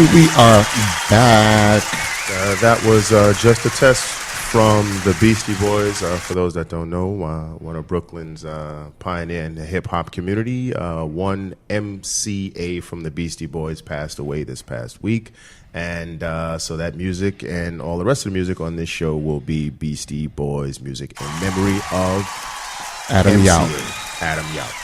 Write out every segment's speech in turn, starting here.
And we are back. That was just a test from the Beastie Boys. For those that don't know, one of Brooklyn's pioneer in the hip-hop community. One MCA from the Beastie Boys passed away this past week. And so that music and all the rest of the music on this show will be Beastie Boys music in memory of Adam MCA. Yauch. Adam Yauch.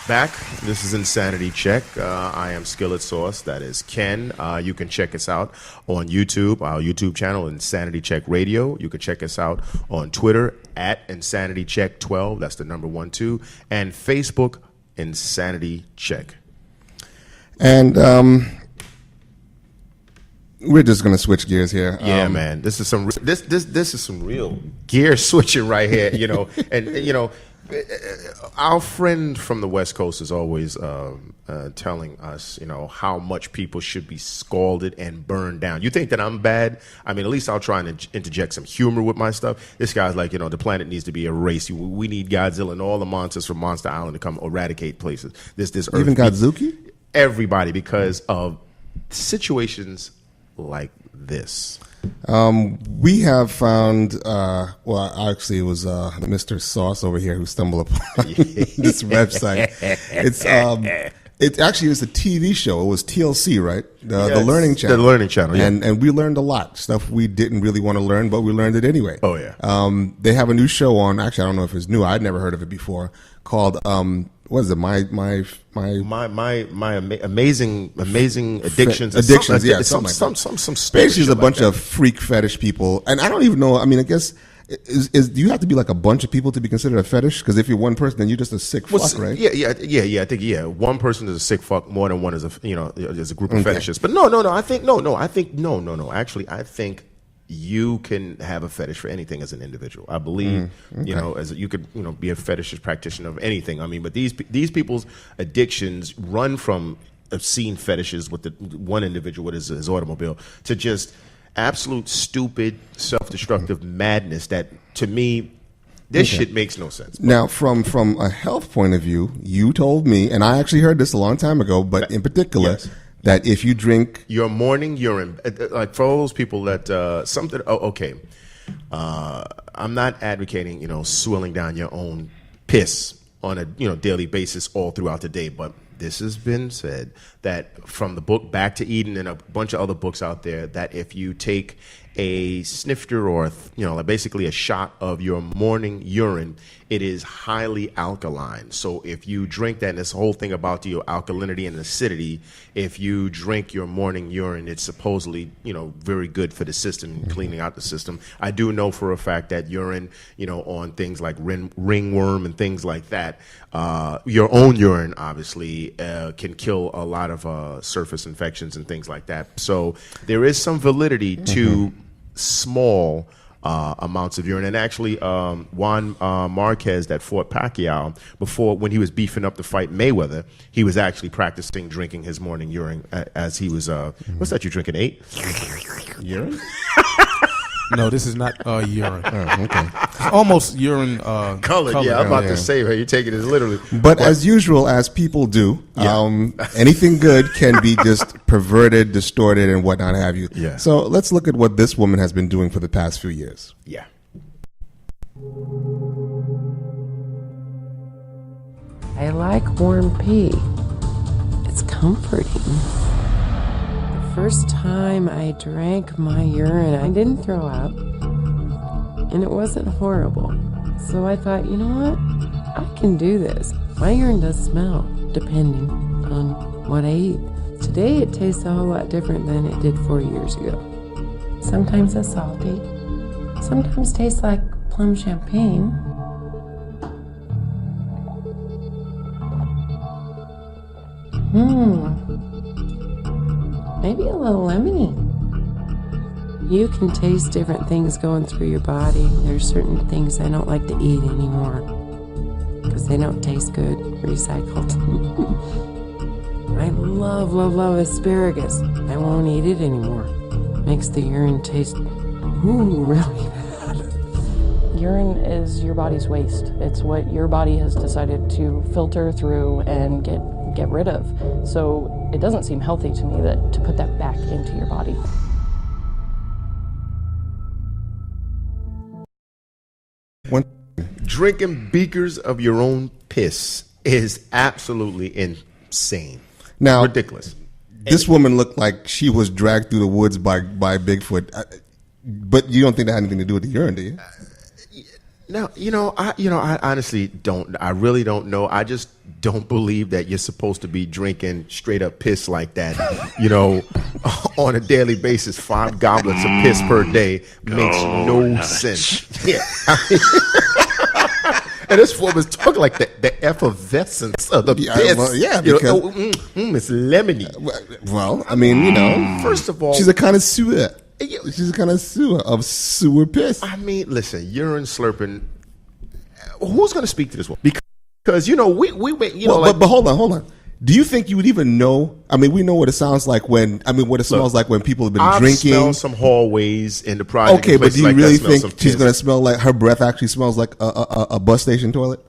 Back. This is Insanity Check. I am Skillet Sauce. That is Ken. You can check us out on YouTube, our YouTube channel, Insanity Check Radio. You can check us out on Twitter at Insanity Check 12. That's the number 12. And Facebook, Insanity Check. And we're just gonna switch gears here. Yeah, man. This is some this is some real gear switching right here. You know, and you know. Our friend from the West Coast is always telling us, you know, how much people should be scalded and burned down. You think that I'm bad? I mean, at least I'll try and interject some humor with my stuff. This guy's like, you know, the planet needs to be erased. We need Godzilla and all the monsters from Monster Island to come eradicate places. This Earth. Even Godzuki? Everybody, because of situations like this. We have found, well, actually, it was Mr. Sauce over here who stumbled upon this website. It actually was a TV show. It was TLC, right? The Learning Channel. The Learning Channel, yeah. And we learned a lot. Stuff we didn't really want to learn, but we learned it anyway. Oh, yeah. They have a new show on, actually, I don't know if it's new. I'd never heard of it before, called, what is it? My amazing addictions. Addictions, yeah. Some basically is a bunch of freak fetish people. And I don't even know, I mean, I guess, do you have to be like a bunch of people to be considered a fetish? Because if you're one person, then you're just a sick fuck, right? Yeah. I think, one person is a sick fuck, more than one is is a group of fetishists. But no. Actually, I think you can have a fetish for anything as an individual. I believe, you know, as you could, you know, be a fetishist practitioner of anything. I mean, but these people's addictions run from obscene fetishes with the one individual with his automobile to just absolute stupid, self-destructive madness that, to me, this shit makes no sense. Now, from a health point of view, you told me, and I actually heard this a long time ago, but in particular, yes, that if you drink your morning urine, like for all those people that I'm not advocating, you know, swilling down your own piss on a daily basis all throughout the day, but this has been said that from the book Back to Eden and a bunch of other books out there, that if you take a snifter or basically a shot of your morning urine, it is highly alkaline. So if you drink that, and this whole thing about your alkalinity and acidity, if you drink your morning urine, it's supposedly very good for the system, cleaning out the system. I do know for a fact that urine, on things like ringworm and things like that, your own urine obviously can kill a lot of surface infections and things like that. So there is some validity to small amounts of urine. And actually, Juan Marquez that fought Pacquiao, when he was beefing up to fight Mayweather, he was actually practicing drinking his morning urine as he was, what's that you drinking, 8? urine? No, this is not urine. Oh, okay. It's almost urine colored. Yeah, I'm about to say, you're taking it literally. But as usual, as people do, anything good can be just perverted, distorted, and whatnot have you. Yeah. So let's look at what this woman has been doing for the past few years. Yeah. I like warm pee. It's comforting. First time I drank my urine, I didn't throw up, and it wasn't horrible. So I thought, you know what? I can do this. My urine does smell, depending on what I eat. Today it tastes a whole lot different than it did 4 years ago. Sometimes it's salty. Sometimes tastes like plum champagne. Maybe a little lemony. You can taste different things going through your body. There's certain things I don't like to eat anymore because they don't taste good, recycled. I love asparagus. I won't eat it anymore. Makes the urine taste really bad. Urine is your body's waste. It's what your body has decided to filter through and get rid of. So It doesn't seem healthy to me that to put that back into your body. Drinking beakers of your own piss is absolutely insane. Now, Ridiculous. This woman looked like she was dragged through the woods by Bigfoot. But you don't think that had anything to do with the urine, do you? Now, I honestly don't. I really don't know. I just don't believe that you're supposed to be drinking straight up piss like that, on a daily basis. 5 goblets of piss per day makes no sense. Yeah. And this woman's talking like the effervescence of the piss. Well, yeah, because it's lemony. Well, I mean, First of all, she's a connoisseur. She's a connoisseur of sewer piss. I mean, listen, urine slurping. Who's going to speak to this one? Because we went. But hold on. Do you think you would even know? I mean, we know what it sounds like what it smells like when people have been drinking. I've smelled some hallways in the project. Okay, but do you like really think she's going to smell like her breath actually smells like a bus station toilet?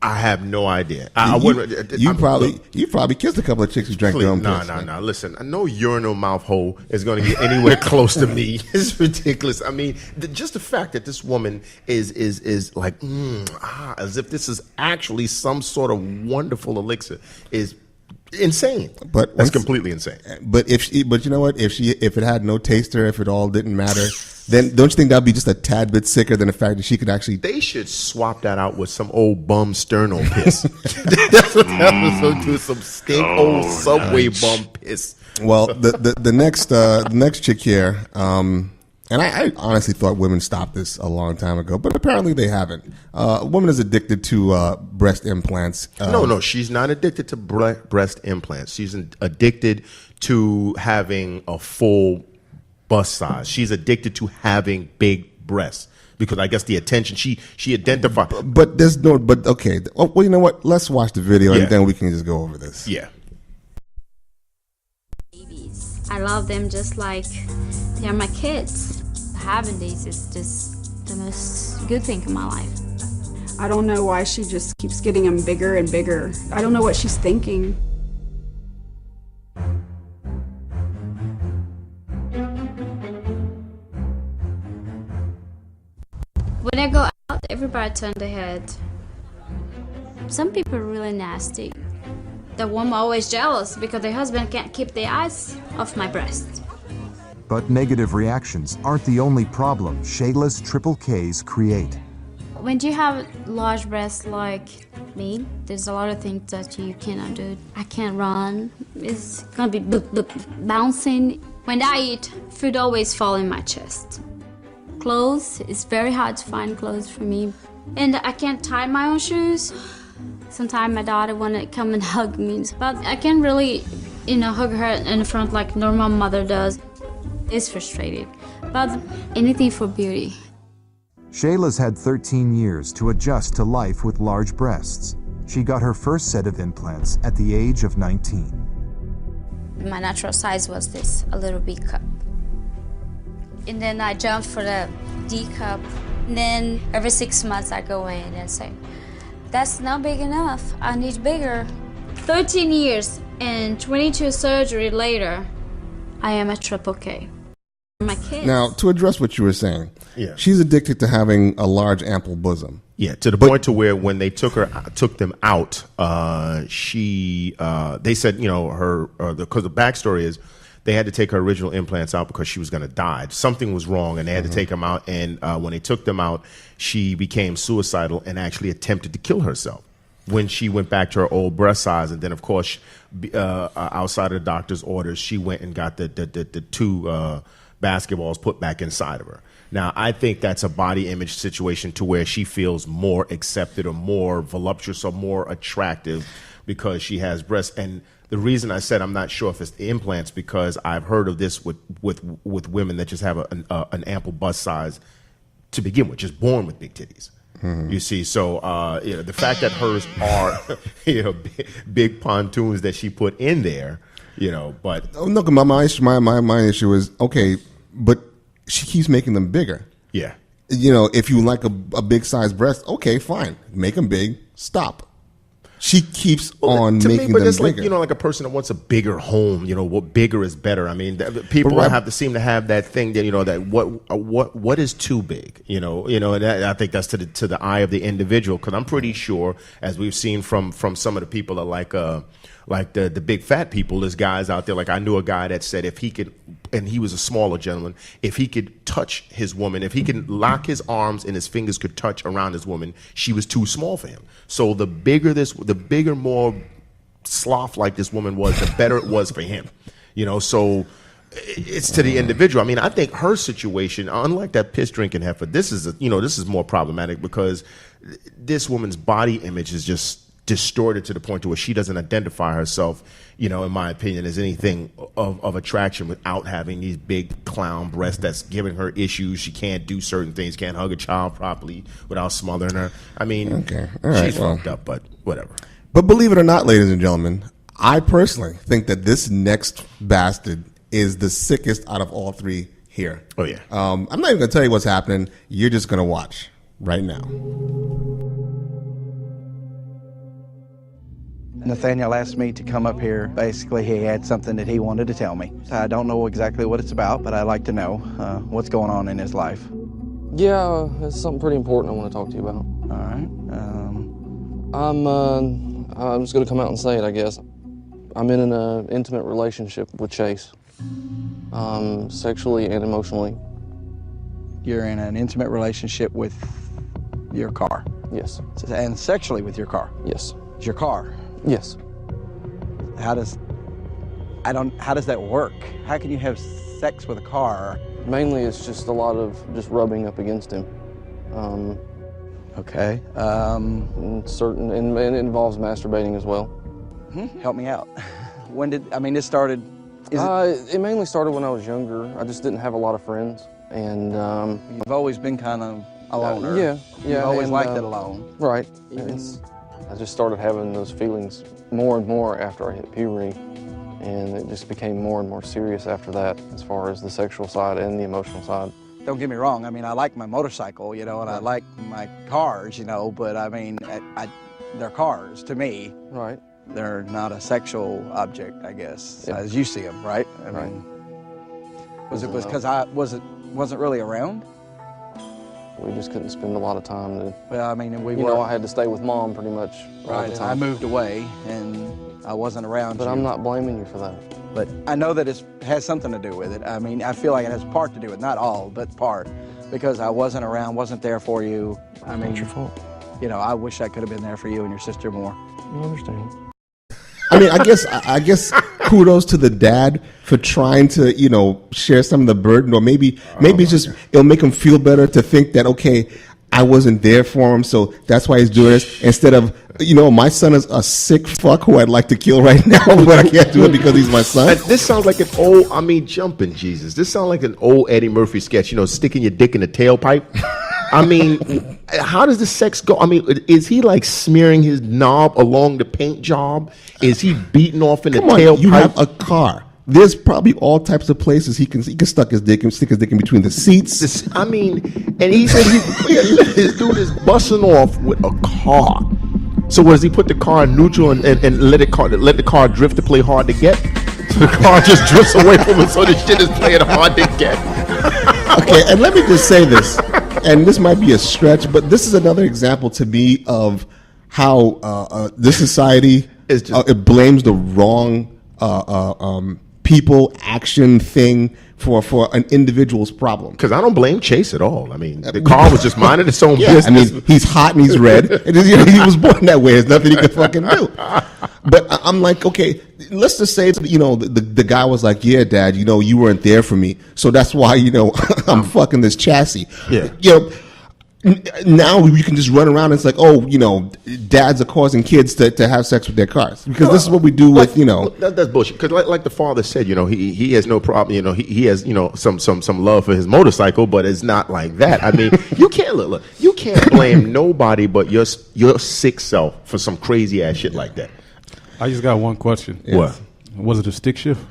I have no idea. I wouldn't. You probably kissed a couple of chicks who drank their own piss. No. Listen, no urinal mouth hole is going to get anywhere close to me. It's ridiculous. I mean, just the fact that this woman is like, as if this is actually some sort of wonderful elixir is insane. But that's completely insane. But you know what? If it had no taster, if it all didn't matter, then don't you think that'd be just a tad bit sicker than the fact that she could actually? They should swap that out with some old bum sterno piss. That's what that was. Do some stink old Subway bum piss. Well, the next chick here, and I honestly thought women stopped this a long time ago, but apparently they haven't. A woman is addicted to breast implants. No, she's not addicted to breast implants. She's addicted to having a full bust size. She's addicted to having big breasts because I guess the attention she identified. But there's no. But okay. Oh, well, you know what? Let's watch the video and then we can just go over this. Yeah. I love them just like they're my kids. Having these is just the most good thing in my life. I don't know why she just keeps getting them bigger and bigger. I don't know what she's thinking. When I go out, everybody turns their head. Some people are really nasty. The woman always jealous because their husband can't keep their eyes off my breast. But negative reactions aren't the only problem Shayla's triple Ks create. When you have large breasts like me, there's a lot of things that you cannot do. I can't run. It's gonna be bouncing. When I eat, food always falls in my chest. Clothes, it's very hard to find clothes for me. And I can't tie my own shoes. Sometimes my daughter wanna come and hug me, but I can't really, hug her in front like normal mother does. It's frustrating, but anything for beauty. Shayla's had 13 years to adjust to life with large breasts. She got her first set of implants at the age of 19. My natural size was this, a little B cup. And then I jumped for the D cup. And then every 6 months I go in and say, that's not big enough, I need bigger. 13 years and 22 surgery later, I am a triple K. My kids. Now, to address what you were saying, she's addicted to having a large, ample bosom. Yeah, to the point to where when they took them out, they said, because the backstory is they had to take her original implants out because she was going to die. Something was wrong, and they had to take them out. And when they took them out, she became suicidal and actually attempted to kill herself when she went back to her old breast size. And then, of course, outside of the doctor's orders, she went and got the two basketballs put back inside of her. Now, I think that's a body image situation to where she feels more accepted or more voluptuous or more attractive because she has breasts. And the reason I said I'm not sure if it's the implants because I've heard of this with women that just have an ample bust size to begin with, just born with big titties. You see, so the fact that hers are big pontoons that she put in there, but look, my issue is okay, but she keeps making them bigger. Yeah, if you like a big size breast, okay, fine, make them big. Stop. she keeps on to making me, but them it's like, bigger. like a person that wants a bigger home. What bigger is better. I mean, people Right. have to seem to have that thing that that what is too big. And I think that's to the eye of the individual. Because I'm pretty sure, as we've seen from some of the people that like the big fat people, there's guys out there. Like I knew a guy that said if he could, and he was a smaller gentleman, if he could touch his woman, if he could lock his arms and his fingers could touch around his woman, she was too small for him. So the bigger, more sloth like this woman was, the better it was for him. So it's to the individual. I mean, I think her situation, unlike that piss drinking heifer, this is more problematic because this woman's body image is just distorted to the point to where she doesn't identify herself, in my opinion, as anything of attraction without having these big clown breasts that's giving her issues. She can't do certain things, can't hug a child properly without smothering her. I mean, Okay. All right, she's well. fucked up, but whatever. But believe it or not, ladies and gentlemen, I personally think that this next bastard is the sickest out of all three here. Oh, yeah. I'm not even going to tell you what's happening. You're just going to watch right now. Nathaniel asked me to come up here. Basically, he had something that he wanted to tell me. I don't know exactly what it's about, but I'd like to know what's going on in his life. Yeah, it's something pretty important I want to talk to you about. All right. I'm just going to come out and say it, I guess. I'm in an intimate relationship with Chase, sexually and emotionally. You're in an intimate relationship with your car. Yes. And sexually with your car. Yes. It's your car. Yes. How does that work? How can you have sex with a car? Mainly, it's just a lot of just rubbing up against him. Okay. And it involves masturbating as well. Help me out. When did this started? It mainly started when I was younger. I just didn't have a lot of friends, and You've always been kind of a loner. yeah. You've always and, liked it alone. Right. I just started having those feelings more and more after I hit puberty, and it just became more and more serious after that, as far as the sexual side and the emotional side. Don't get me wrong. I mean, I like my motorcycle, and I like my cars, but I mean, they're cars to me. Right. They're not a sexual object, I guess, as you see them, right? I mean, was it because I wasn't really around? We just couldn't spend a lot of time. Well, I mean, I had to stay with Mom pretty much all right. the And time. I moved away, and I wasn't around. But you. I'm not blaming you for that. But I know that it has something to do with it. I mean, I feel like it has part to do with it, not all, but part, because I wasn't around, wasn't there for you. I mean, It's your fault. I wish I could have been there for you and your sister more. You understand? I mean, I guess kudos to the dad for trying to, share some of the burden, or maybe it's just, it'll make him feel better to think that, okay, I wasn't there for him, so that's why he's doing this, instead of, my son is a sick fuck who I'd like to kill right now, but I can't do it because he's my son. And this sounds like jumping Jesus. This sounds like an old Eddie Murphy sketch, sticking your dick in the tailpipe. I mean, how does the sex go? I mean, is he like smearing his knob along the paint job? Is he beating off in the tailpipe? You have a car. There's probably all types of places he can stick his dick in between the seats. And he said this dude is busting off with a car. So does he put the car in neutral and let the car drift to play hard to get? So the car just drifts away from him, so the shit is playing hard to get. Okay, and let me just say this, and this might be a stretch, but this is another example to me of how this society it blames the wrong people, action, thing for an individual's problem. Because I don't blame Chase at all. I mean, the car was just minding its own business. I mean, he's hot and he's red. And he was born that way. There's nothing he can fucking do. But I'm like, okay, let's just say, the guy was like, yeah, Dad, you weren't there for me. So that's why, I'm fucking this chassis. Yeah. Now we can just run around and it's like, dads are causing kids to have sex with their cars. Because this is what we do with, That's bullshit. Because like the father said, he has no problem. He has, some love for his motorcycle, but it's not like that. I mean, you can't blame nobody but your sick self for some crazy ass shit like that. I just got one question. What? Was it a stick shift?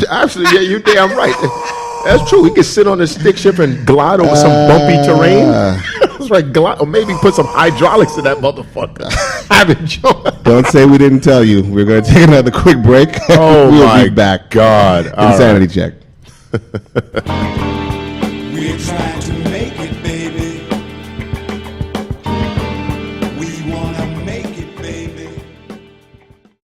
Absolutely, yeah, you're damn right. That's true. He could sit on a stick shift and glide over some bumpy terrain. was right. Or maybe put some hydraulics in that motherfucker. Have it, Joe. Don't say we didn't tell you. We're going to take another quick break. Oh, we'll my be back. God. All Insanity check. We're trying to